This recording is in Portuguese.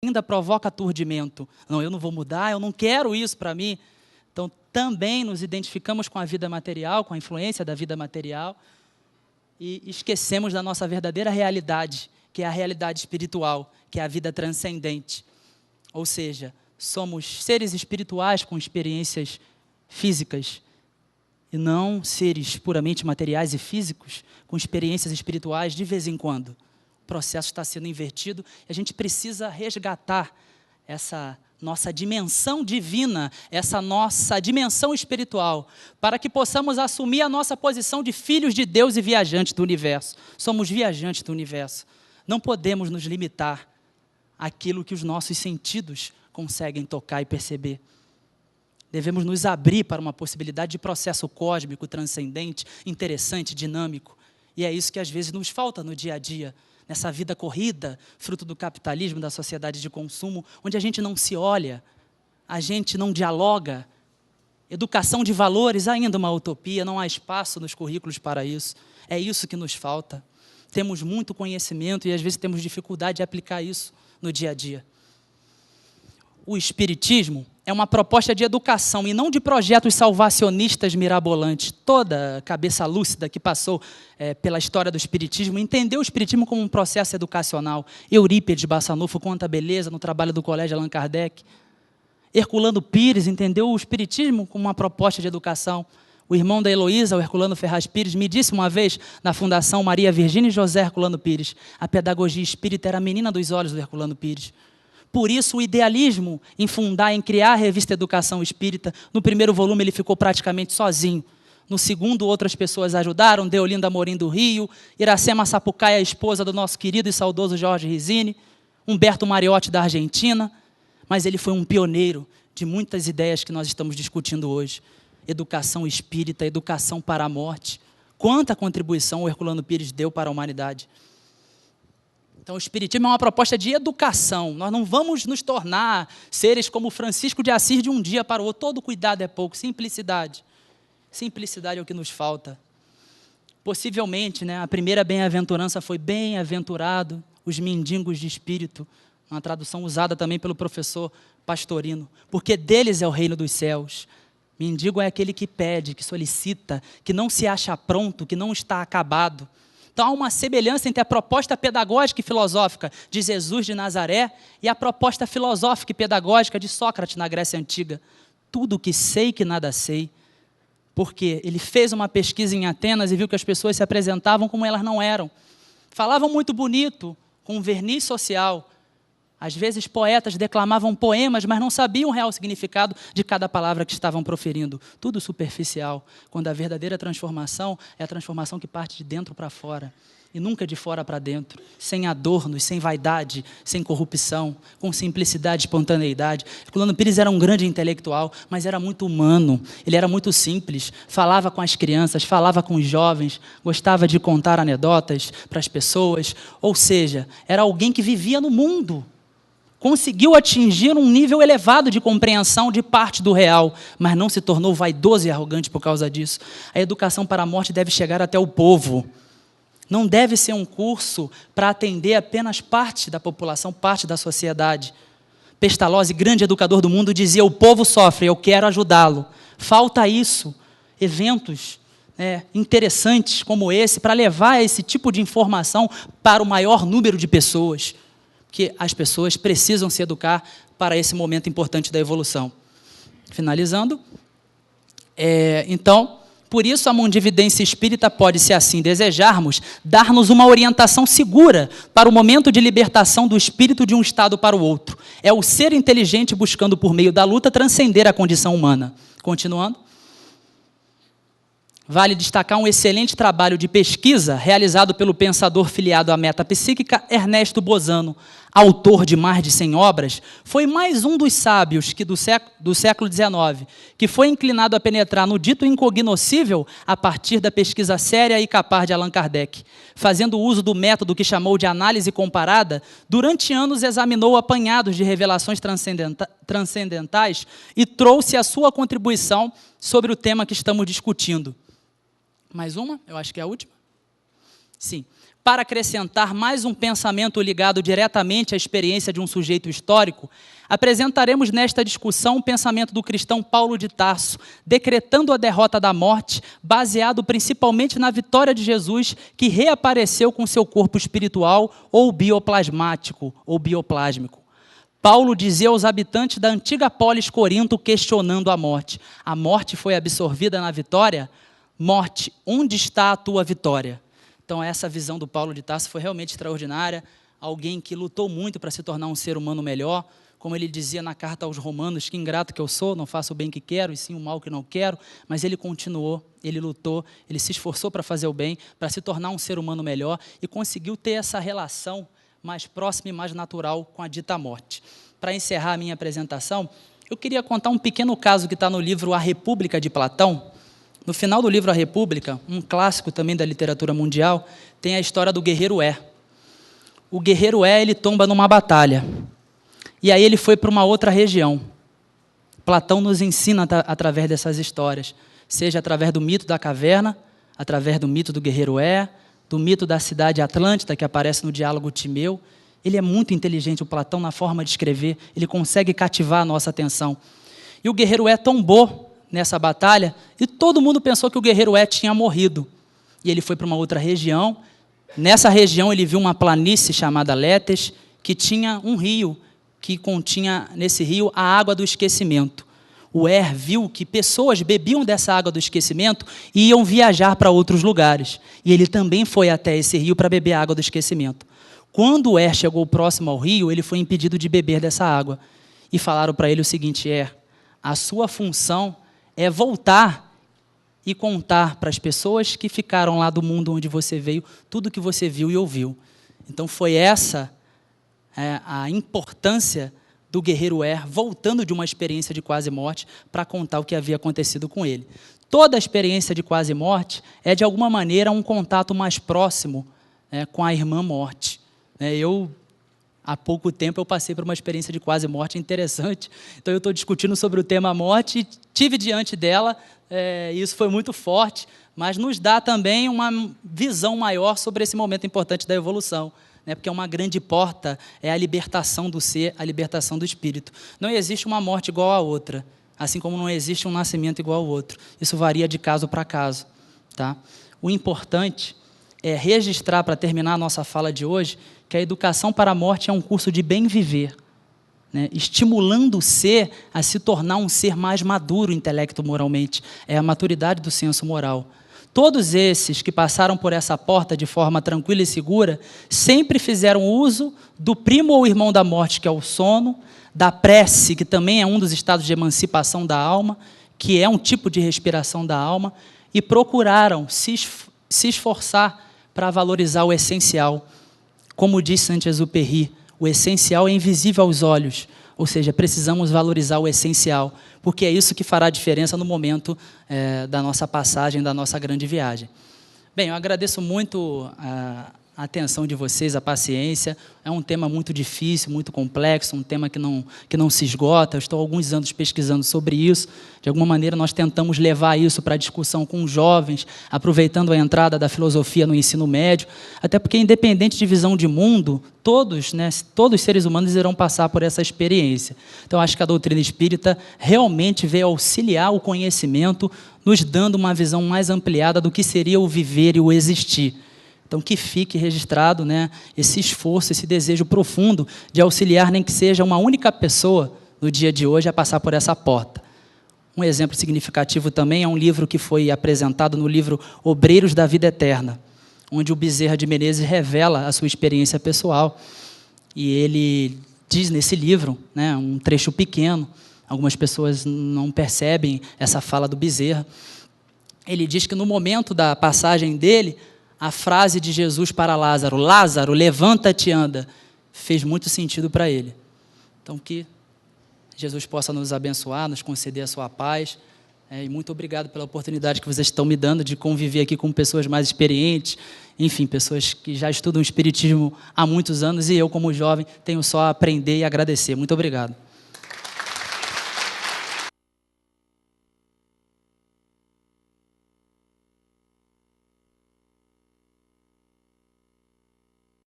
ainda provoca aturdimento. Não, eu não vou mudar, eu não quero isso para mim. Então, também nos identificamos com a vida material, com a influência da vida material, e esquecemos da nossa verdadeira realidade, que é a realidade espiritual, que é a vida transcendente. Ou seja, somos seres espirituais com experiências físicas, e não seres puramente materiais e físicos, com experiências espirituais de vez em quando. O processo está sendo invertido e a gente precisa resgatar essa nossa dimensão divina, essa nossa dimensão espiritual, para que possamos assumir a nossa posição de filhos de Deus e viajantes do universo. Somos viajantes do universo. Não podemos nos limitar àquilo que os nossos sentidos conseguem tocar e perceber. Devemos nos abrir para uma possibilidade de processo cósmico, transcendente, interessante, dinâmico. E é isso que às vezes nos falta no dia a dia, nessa vida corrida, fruto do capitalismo, da sociedade de consumo, onde a gente não se olha, a gente não dialoga. Educação de valores, ainda uma utopia, não há espaço nos currículos para isso. É isso que nos falta. Temos muito conhecimento e às vezes temos dificuldade de aplicar isso no dia a dia. O Espiritismo é uma proposta de educação e não de projetos salvacionistas mirabolantes. Toda cabeça lúcida que passou pela história do Espiritismo entendeu o Espiritismo como um processo educacional. Eurípides Bassanufo conta a beleza no trabalho do Colégio Allan Kardec. Herculano Pires entendeu o Espiritismo como uma proposta de educação. O irmão da Heloísa, o Herculano Ferraz Pires, me disse uma vez, na Fundação Maria Virgínia e José Herculano Pires, a pedagogia espírita era a menina dos olhos do Herculano Pires. Por isso, o idealismo em fundar, em criar a revista Educação Espírita, no primeiro volume ele ficou praticamente sozinho. No segundo, outras pessoas ajudaram, Deolinda Amorim do Rio, Iracema Sapucaia, a esposa do nosso querido e saudoso Jorge Rizzini, Humberto Mariotti da Argentina, mas ele foi um pioneiro de muitas ideias que nós estamos discutindo hoje. Educação espírita, educação para a morte. Quanta contribuição o Herculano Pires deu para a humanidade. Então, o Espiritismo é uma proposta de educação. Nós não vamos nos tornar seres como Francisco de Assis de um dia para o outro. Todo cuidado é pouco. Simplicidade. Simplicidade é o que nos falta. Possivelmente, né, a primeira bem-aventurança foi bem-aventurado os mendigos de espírito, uma tradução usada também pelo professor Pastorino, porque deles é o reino dos céus. Mendigo é aquele que pede, que solicita, que não se acha pronto, que não está acabado. Então, há uma semelhança entre a proposta pedagógica e filosófica de Jesus de Nazaré e a proposta filosófica e pedagógica de Sócrates na Grécia Antiga. Tudo o que sei que nada sei. Porque ele fez uma pesquisa em Atenas e viu que as pessoas se apresentavam como elas não eram. Falavam muito bonito, com um verniz social. Às vezes, poetas declamavam poemas, mas não sabiam o real significado de cada palavra que estavam proferindo. Tudo superficial, quando a verdadeira transformação é a transformação que parte de dentro para fora, e nunca de fora para dentro, sem adornos, sem vaidade, sem corrupção, com simplicidade e espontaneidade. Herculano Pires era um grande intelectual, mas era muito humano, ele era muito simples, falava com as crianças, falava com os jovens, gostava de contar anedotas para as pessoas, ou seja, era alguém que vivia no mundo. Conseguiu atingir um nível elevado de compreensão de parte do real, mas não se tornou vaidoso e arrogante por causa disso. A educação para a morte deve chegar até o povo. Não deve ser um curso para atender apenas parte da população, parte da sociedade. Pestalozzi, grande educador do mundo, dizia: o povo sofre, eu quero ajudá-lo. Falta isso, eventos interessantes como esse, para levar esse tipo de informação para o maior número de pessoas. Que as pessoas precisam se educar para esse momento importante da evolução. Finalizando, então, por isso a mundividência espírita pode, se assim desejarmos, dar-nos uma orientação segura para o momento de libertação do espírito de um estado para o outro. É o ser inteligente buscando, por meio da luta, transcender a condição humana. Continuando. Vale destacar um excelente trabalho de pesquisa realizado pelo pensador filiado à metapsíquica Ernesto Bozano, autor de mais de 100 obras, foi mais um dos sábios do século XIX, que foi inclinado a penetrar no dito incognoscível a partir da pesquisa séria e capaz de Allan Kardec. Fazendo uso do método que chamou de análise comparada, durante anos examinou apanhados de revelações transcendentais e trouxe a sua contribuição sobre o tema que estamos discutindo. Mais uma? Eu acho que é a última. Sim. para acrescentar mais um pensamento ligado diretamente à experiência de um sujeito histórico, apresentaremos nesta discussão o pensamento do cristão Paulo de Tarso, decretando a derrota da morte, baseado principalmente na vitória de Jesus, que reapareceu com seu corpo espiritual ou bioplasmático, ou bioplásmico. Paulo dizia aos habitantes da antiga polis Corinto, questionando a morte: a morte foi absorvida na vitória? Morte, onde está a tua vitória? Então, essa visão do Paulo de Tarso foi realmente extraordinária, alguém que lutou muito para se tornar um ser humano melhor, como ele dizia na carta aos Romanos: que ingrato que eu sou, não faço o bem que quero, e sim o mal que não quero, mas ele continuou, ele lutou, ele se esforçou para fazer o bem, para se tornar um ser humano melhor, e conseguiu ter essa relação mais próxima e mais natural com a dita morte. Para encerrar a minha apresentação, eu queria contar um pequeno caso que está no livro A República de Platão. No final do livro A República, um clássico também da literatura mundial, tem a história do guerreiro É. O guerreiro É, ele tomba numa batalha. E aí ele foi para uma outra região. Platão nos ensina através dessas histórias, seja através do mito da caverna, através do mito do guerreiro É, do mito da cidade Atlântida, que aparece no diálogo Timeu. Ele é muito inteligente, o Platão, na forma de escrever, ele consegue cativar a nossa atenção. E o guerreiro É tombou nessa batalha, e todo mundo pensou que o guerreiro É tinha morrido. E ele foi para uma outra região. Nessa região ele viu uma planície chamada Létes, que tinha um rio, que continha nesse rio a água do esquecimento. O Er viu que pessoas bebiam dessa água do esquecimento e iam viajar para outros lugares. E ele também foi até esse rio para beber a água do esquecimento. Quando o Er chegou próximo ao rio, ele foi impedido de beber dessa água. E falaram para ele o seguinte: Er, a sua função é voltar e contar para as pessoas que ficaram lá do mundo onde você veio, tudo o que você viu e ouviu. Então foi essa a importância do guerreiro Er, voltando de uma experiência de quase morte para contar o que havia acontecido com ele. Toda a experiência de quase morte é, de alguma maneira, um contato mais próximo com a irmã morte. Há pouco tempo, eu passei por uma experiência de quase morte interessante, então eu estou discutindo sobre o tema morte, e tive diante dela, e isso foi muito forte, mas nos dá também uma visão maior sobre esse momento importante da evolução, porque é uma grande porta, é a libertação do ser, a libertação do espírito. Não existe uma morte igual à outra, assim como não existe um nascimento igual ao outro. Isso varia de caso para caso. Tá? O importante é registrar, para terminar a nossa fala de hoje, que a educação para a morte é um curso de bem viver, estimulando o ser a se tornar um ser mais maduro intelecto-moralmente. É a maturidade do senso moral. Todos esses que passaram por essa porta de forma tranquila e segura, sempre fizeram uso do primo ou irmão da morte, que é o sono, da prece, que também é um dos estados de emancipação da alma, que é um tipo de respiração da alma, e procuraram se esforçar para valorizar o essencial. Como diz Saint-Exupéry, o essencial é invisível aos olhos, ou seja, precisamos valorizar o essencial, porque é isso que fará a diferença no momento da nossa passagem, da nossa grande viagem. Bem, eu agradeço muito a atenção de vocês, a paciência. É um tema muito difícil, muito complexo, um tema que não se esgota. Eu estou há alguns anos pesquisando sobre isso. De alguma maneira, nós tentamos levar isso para a discussão com os jovens, aproveitando a entrada da filosofia no ensino médio, até porque, independente de visão de mundo, todos os seres humanos irão passar por essa experiência. Então, acho que a doutrina espírita realmente veio auxiliar o conhecimento, nos dando uma visão mais ampliada do que seria o viver e o existir. Então, que fique registrado esse esforço, esse desejo profundo de auxiliar, nem que seja uma única pessoa no dia de hoje, a passar por essa porta. Um exemplo significativo também é um livro que foi apresentado no livro Obreiros da Vida Eterna, onde o Bezerra de Menezes revela a sua experiência pessoal. E ele diz nesse livro, um trecho pequeno, algumas pessoas não percebem essa fala do Bezerra. Ele diz que no momento da passagem dele, a frase de Jesus para Lázaro: Lázaro, levanta-te e anda, fez muito sentido para ele. Então, que Jesus possa nos abençoar, nos conceder a sua paz. E muito obrigado pela oportunidade que vocês estão me dando de conviver aqui com pessoas mais experientes, enfim, pessoas que já estudam o espiritismo há muitos anos, e eu, como jovem, tenho só a aprender e agradecer. Muito obrigado.